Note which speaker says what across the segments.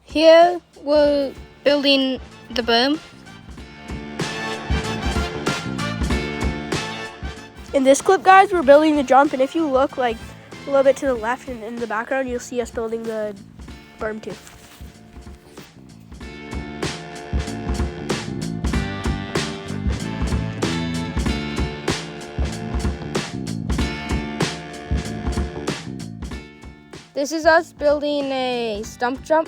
Speaker 1: Here we're building the berm.
Speaker 2: In this clip, guys, we're building the jump, and if you look like a little bit to the left and in the background, you'll see us building the berm too.
Speaker 1: This is us building a stump jump.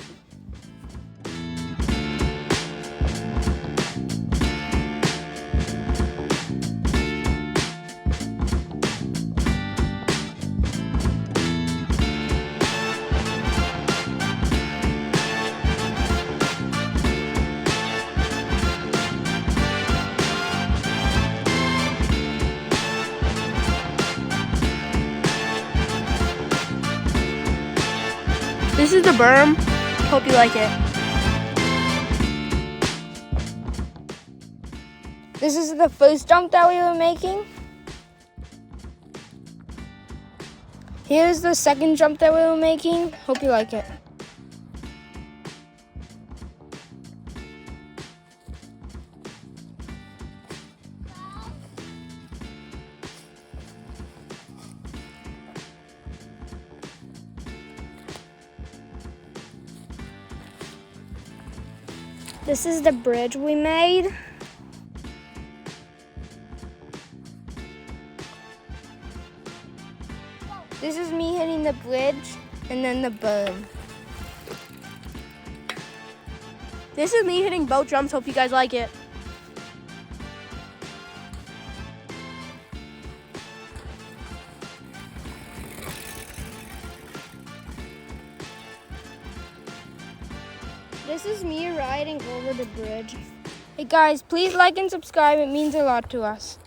Speaker 2: This is the berm. Hope you like it.
Speaker 1: This is the first jump that we were making. Here's the second jump that we were making. Hope you like it. This is the bridge we made. This is me hitting the bridge and then the berm.
Speaker 2: This is me hitting both jumps. Hope you guys like it.
Speaker 1: This is me riding over the bridge. Hey guys, please like and subscribe. It means a lot to us.